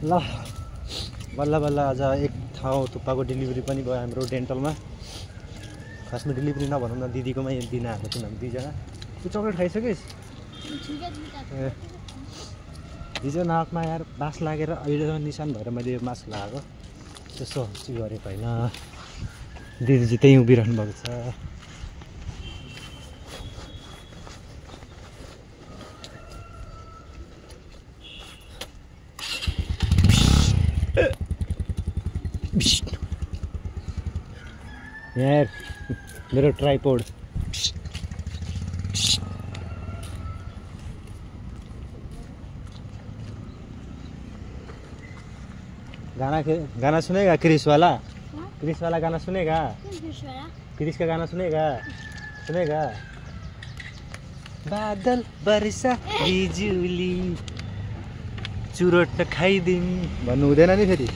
ल बल्ल बल्ल आज एक ठाउँ थुक्पाको डेलिभरी पनि भयो हाम्रो डेन्टलमा। खासमा डेलिभरी नभनौँ न, दिदीकोमै दिन आएको थियौँ हामी दुईजना। तँ चक्लेट खाइसकिस्? हिजो नाकमा यार बास लागेर अहिलेसम्म निशान भएर मैले यो मास्क लगाएको। त्यसो चाहिँ गरेको होइन। दिदी चाहिँ त्यहीँ उभिरहनु भएको छ। यार मेरो ट्राइपोड गाना सुनेगा क्रिश वाला गाना सुनेगा? क्रिश का गाना सुनेगा? बादल बर्षा बिजुली चुरोट खाइदिउँ भन्नु हुँदैन नि फेरि।